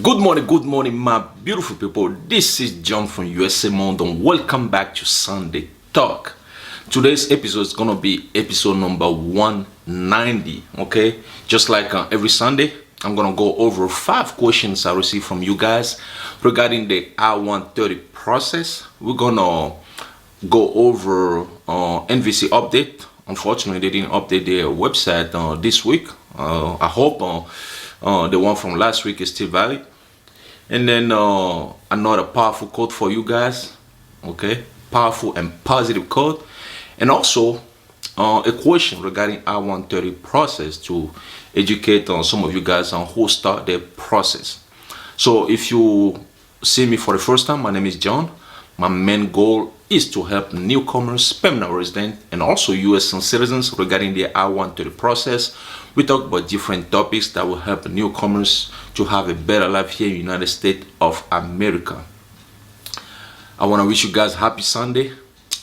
Good morning, my beautiful people. This is John from USA London. Welcome back to Sunday Talk. Today's episode is gonna be episode number 190. Okay, just like every Sunday, I'm gonna go over 5 questions I received from you guys regarding the I-130 process. We're gonna go over NVC update. Unfortunately, they didn't update their website this week. I hope the one from last week is still valid. And then another powerful quote for you guys. Okay, powerful and positive quote. And also a question regarding I-130 process to educate some of you guys on who start the process. So if you see me for the first time, my name is John. My main goal is to help newcomers, permanent residents, and also U.S. citizens regarding the I-130 process. We talk about different topics that will help newcomers to have a better life here in the United States of America. I want to wish you guys happy Sunday.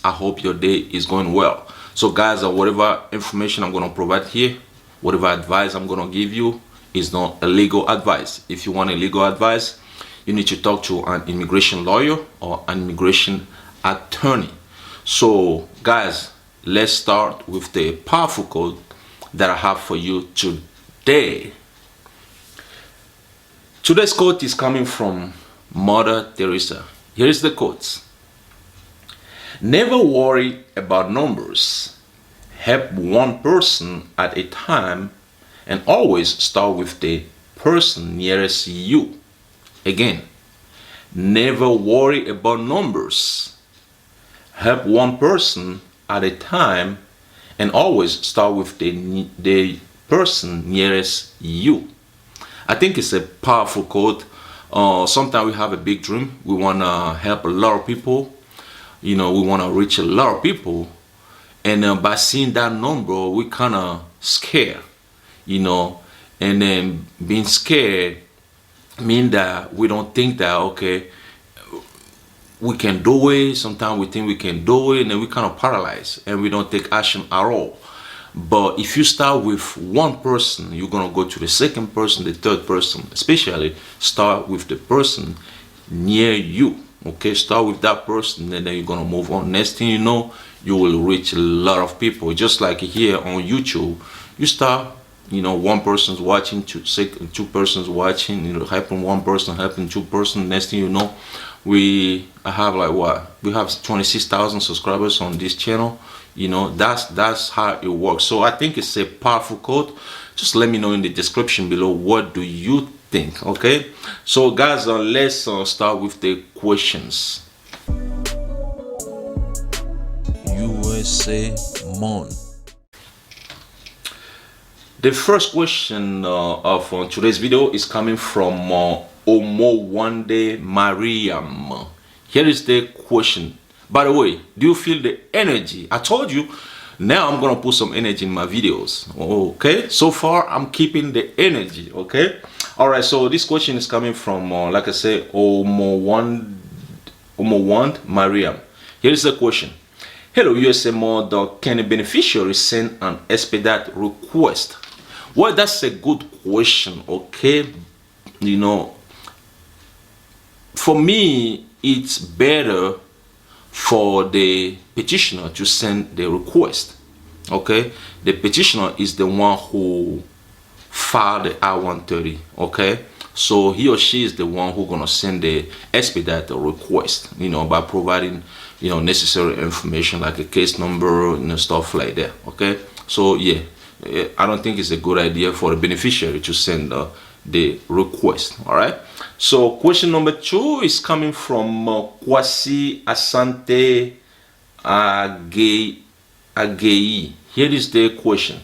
I hope your day is going well. So guys, whatever information I'm going to provide here, whatever advice I'm going to give you is not a legal advice. If you want a legal advice, you need to talk to an immigration lawyer or an immigration attorney. So guys, let's start with the powerful code that I have for you today. Today's quote is coming from Mother Teresa. Here is the quote. Never worry about numbers. Help one person at a time and always start with the person nearest you. Again, never worry about numbers. Help one person at a time and always start with the person nearest you. I think it's a powerful quote. Sometimes we have a big dream. We want to help a lot of people. We want to reach a lot of people. And by seeing that number, we kind of scared, And then being scared mean that we don't think that, okay, we can do it. Sometimes we think we can do it, and then we kind of paralyze and we don't take action at all. But if you start with one person, you're going to go to the second person, the third person. Especially start with the person near you. Okay, start with that person, and then you're going to move on. Next thing you know, you will reach a lot of people. Just like here on YouTube, you start, one person's watching, two persons watching, helping one person, helping two persons. Next thing you know, we have 26,000 subscribers on this channel. That's how it works. So I think it's a powerful quote. Just let me know in the description below, what do you think? Okay, so guys, let's start with the questions. USA Mon. The first question of today's video is coming from I-130A Mariam. Here is the question. By the way, do you feel the energy? I told you, now I'm gonna put some energy in my videos. Okay, so far I'm keeping the energy. Okay, all right. So this question is coming from, like I said, I-130A Mariam. Here is the question. Hello, USA Mod. Can a beneficiary send an expedite request? Well, that's a good question. Okay, for me, it's better for the petitioner to send the request. Okay, the petitioner is the one who filed the I-130. Okay, so he or she is the one who's gonna send the expedite request, by providing necessary information like a case number and stuff like that. Okay, so yeah, I don't think it's a good idea for the beneficiary to send the request. All right, so question number 2 is coming from Kwasi Asante Agei. Here is the question.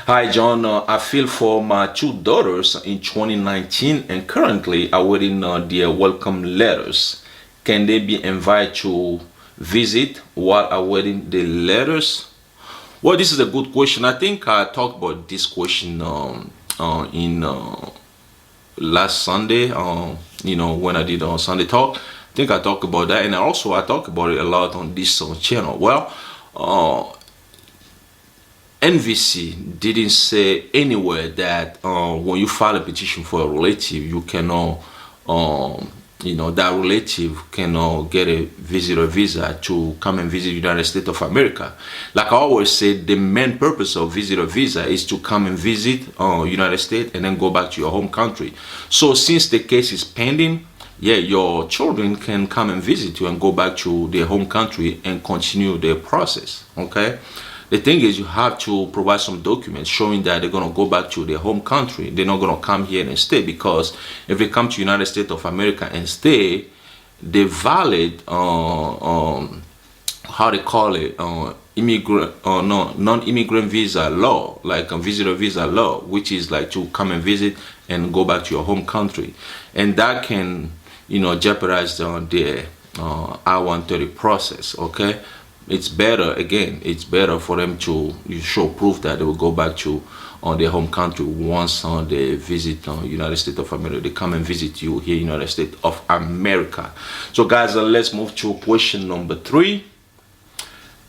Hi John, I feel for my 2 daughters in 2019 and currently awaiting their welcome letters. Can they be invited to visit while awaiting the letters? Well, this is a good question. I think I talked about this question in last Sunday, when I did on Sunday Talk. I think I talked about that, and also I talk about it a lot on this channel. Well, NVC didn't say anywhere that when you file a petition for a relative, you cannot, that relative cannot get a visitor visa to come and visit the United States of America. Like I always say, the main purpose of visitor visa is to come and visit United States and then go back to your home country. So since the case is pending, yeah, your children can come and visit you and go back to their home country and continue their process. Okay. The thing is, you have to provide some documents showing that they're going to go back to their home country. They're not going to come here and stay, because if they come to United States of America and stay, the valid, how they call it, immigrant or non-immigrant visa law, like a visitor visa law, which is like to come and visit and go back to your home country. And that can, jeopardize the I-130 process, okay? It's better for them to show proof that they will go back to their home country once they visit United States of America. They come and visit you here in United States of America. So guys, let's move to question number 3.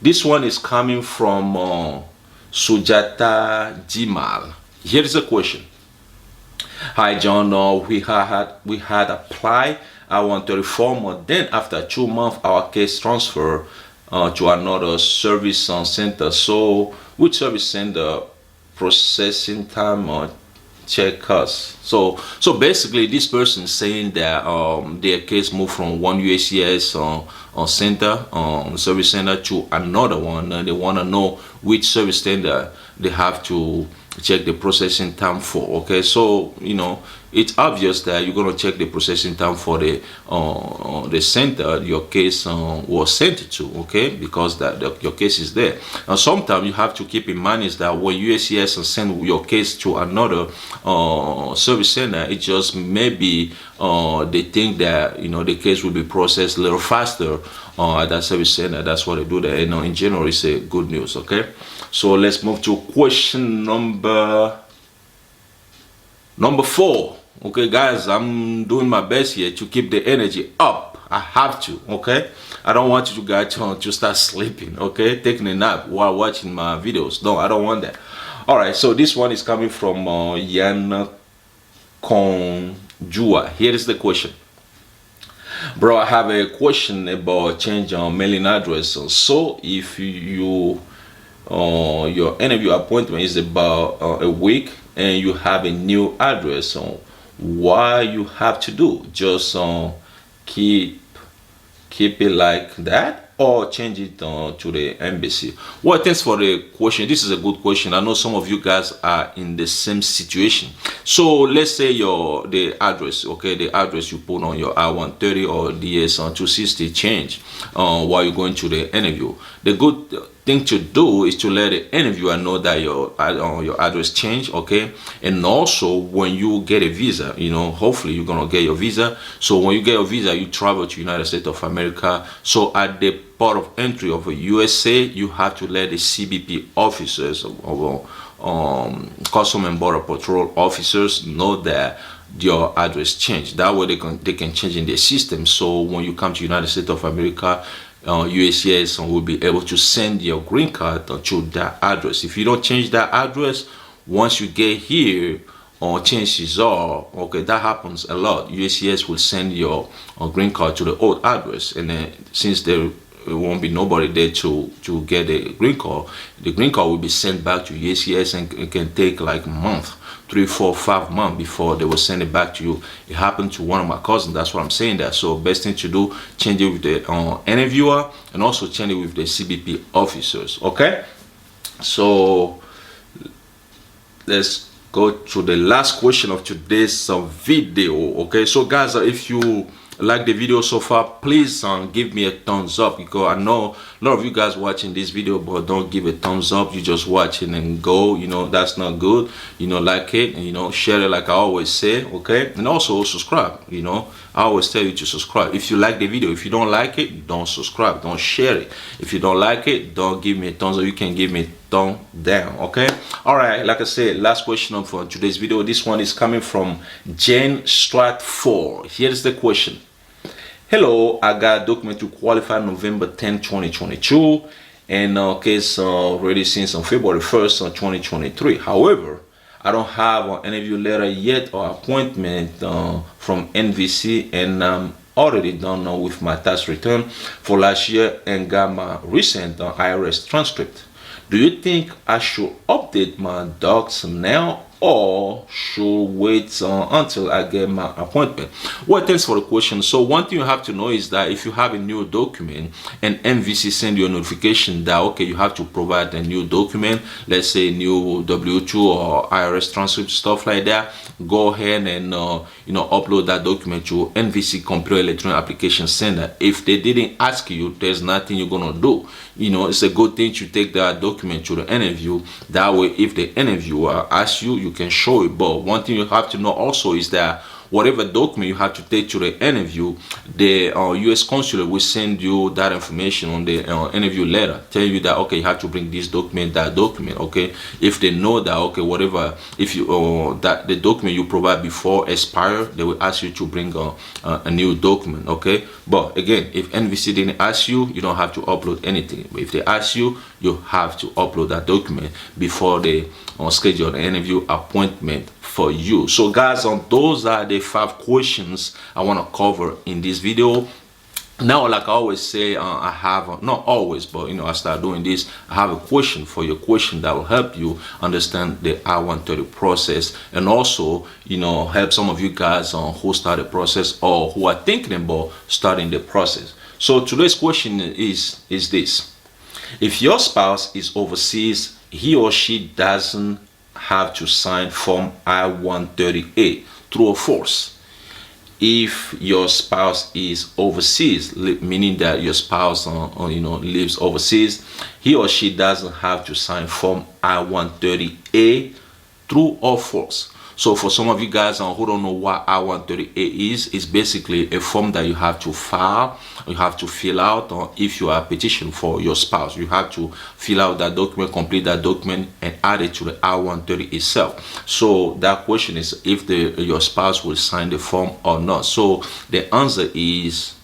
This one is coming from Sujata Jimal. Here is the question. Hi John, we had applied I-130 form, but then after 2 months our case transfer to another service center. So which service center processing time check us? So basically this person is saying that their case moved from one USCIS center service center to another one, and they want to know which service center they have to check the processing time for. Okay, so it's obvious that you're going to check the processing time for the center your case was sent to, okay, because your case is there. Now sometimes you have to keep in mind is that when USCIS send your case to another service center, it just maybe they think that the case will be processed a little faster at that service center. That's what they do there. In general, it's a good news. Okay, so let's move to question number 4. Okay guys, I'm doing my best here to keep the energy up. I have to, okay? I don't want you guys to start sleeping, okay, taking a nap while watching my videos. No, I don't want that. All right, so this one is coming from Yan Konjua. Here is the question. Bro, I have a question about change on mailing address. So if your interview appointment is about a week and you have a new address, why you have to do? Just keep it like that, or change it to the embassy? Well, thanks for the question. This is a good question. I know some of you guys are in the same situation. So let's say the address, okay, the address you put on your I-130 or DS-260 change while you're going to the interview. The good thing to do is to let the interviewer know that your address changed, okay? And also when you get a visa, hopefully you're gonna get your visa. So when you get your visa, you travel to United States of America. So at the port of entry of a USA, you have to let the CBP officers of Custom and Border Patrol officers know that your address changed. That way they can change in their system. So when you come to United States of America, USCIS will be able to send your green card to that address. If you don't change that address, once you get here, chances are, okay, that happens a lot, USCIS will send your green card to the old address, and then since there won't be nobody there to get the green card will be sent back to USCIS, and it can take like a month, 3, 4, 5 months before they will send it back to you. It happened to one of my cousins. That's what I'm saying. That so best thing to do, change it with the interviewer, and also change it with the CBP officers. Okay, so let's go to the last question of today's video. Okay, so guys, if you like the video so far, please give me a thumbs up, because I know a lot of you guys watching this video but don't give a thumbs up. You just watch it and go, that's not good. Like it, and share it like I always say, okay? And also subscribe. I always tell you to subscribe if you like the video. If you don't like it, don't subscribe, don't share it. If you don't like it, don't give me a thumbs up. You can give me a thumb down, okay? All right, like I said, last question for today's video. This one is coming from Jane Stratford. Here's the question. Hello, I got a document to qualify November 10, 2022, and case already since on February 1st, 2023. However, I don't have an interview letter yet or appointment from NVC, and already done with my tax return for last year and got my recent IRS transcript. Do you think I should update my docs now or should wait until I get my appointment? Well, thanks for the question. So one thing you have to know is that if you have a new document and NVC send you a notification that okay, you have to provide a new document, let's say new W2 or IRS transcript, stuff like that, go ahead and upload that document to NVC Computer Electronic Application Center. If they didn't ask you, there's nothing you're gonna do. It's a good thing to take that document to the interview. That way, if the interviewer asks you, you can show it. But one thing you have to know also is that whatever document you have to take to the interview, the U.S. consulate will send you that information on the interview letter, tell you that okay, you have to bring this document, that document. Okay, if they know that okay, whatever, if you that the document you provide before expire, they will ask you to bring a new document. Okay, but again, if NVC didn't ask you, you don't have to upload anything. But if they ask you, you have to upload that document before they schedule an interview appointment for you. So guys, those are the 5 questions I want to cover in this video. Now, like I always say, I have not always, but I start doing this, I have a question for your question that will help you understand the I-130 process, and also help some of you guys who start the process or who are thinking about starting the process. So today's question is this: if your spouse is overseas, he or she doesn't have to sign Form I-130A, true or false? If your spouse is overseas, meaning that your spouse lives overseas, he or she doesn't have to sign Form I-130A, true or false? So for some of you guys who don't know what I-130A is, it's basically a form that you have to file, you have to fill out, or if you are petitioning for your spouse, you have to fill out that document, complete that document, and add it to the I-130 itself. So that question is if your spouse will sign the form or not. So the answer is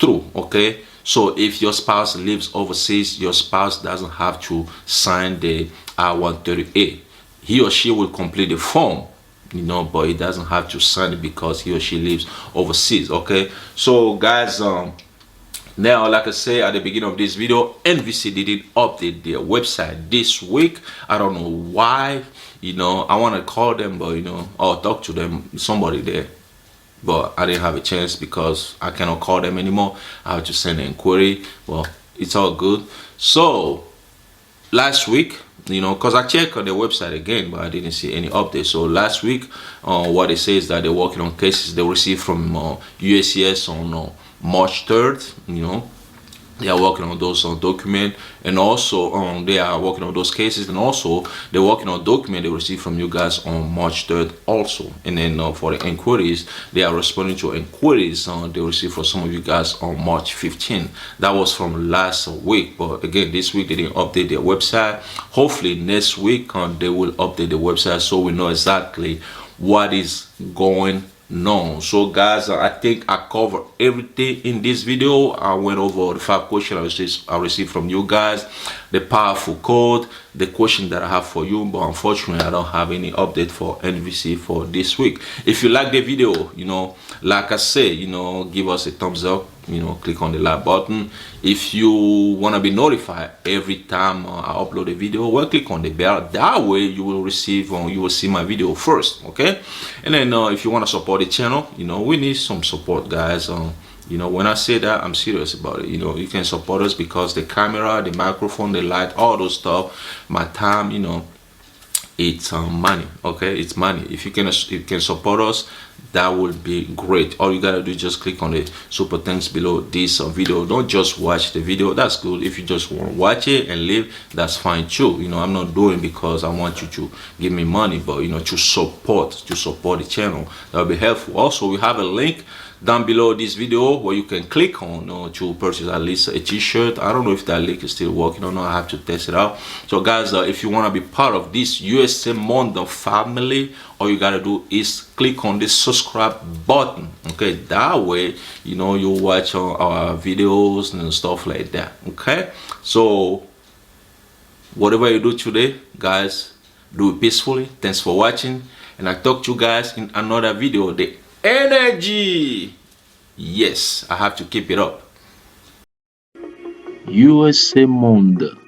true. Okay, so if your spouse lives overseas, your spouse doesn't have to sign the I-130A. He or she will complete the form, but he doesn't have to sign it because he or she lives overseas. Okay, so guys, now, like I said at the beginning of this video, NVC didn't update their website this week. I don't know why. I want to call them, but or talk to them, somebody there, but I didn't have a chance because I cannot call them anymore. I have to send an inquiry. Well, it's all good. So last week, because I checked on the website again, but I didn't see any update. So last week, what they say is that they're working on cases they received from USCIS on March 3rd. They are working on those documents, and also they are working on those cases, and also they're working on document they received from you guys on March 3rd also. And then for the inquiries, they are responding to inquiries they received from some of you guys on March 15th. That was from last week, but again, this week they didn't update their website. Hopefully next week they will update the website so we know exactly what is going on. So guys, I think I covered everything in this video. I went over the 5 questions I received from you guys, the powerful code, the question that I have for you, but unfortunately I don't have any update for NVC for this week. If you like the video, like I said, give us a thumbs up, click on the like button. If you want to be notified every time I upload a video, well, click on the bell. That way you will receive you will see my video first. Okay, and then if you want to support the channel, we need some support, guys. When I say that, I'm serious about it. You can support us because the camera, the microphone, the light, all those stuff, my time, it's money. Okay, it's money. If you can support us, that would be great. All you gotta do is just click on the super thanks below this video. Don't just watch the video, that's good. If you just want to watch it and leave, that's fine too. I'm not doing because I want you to give me money, but to support the channel, that would be helpful. Also, we have a link down below this video where you can click on to purchase at least a t-shirt. I don't know if that link is still working or not. I have to test it out. So guys, if you want to be part of this USA Mondo family, all you gotta do is click on this subscribe button. Okay, that way you'll watch our videos and stuff like that. Okay, so whatever you do today, guys, do it peacefully. Thanks for watching, and I talk to you guys in another video. The energy, yes, I have to keep it up. USA Monde.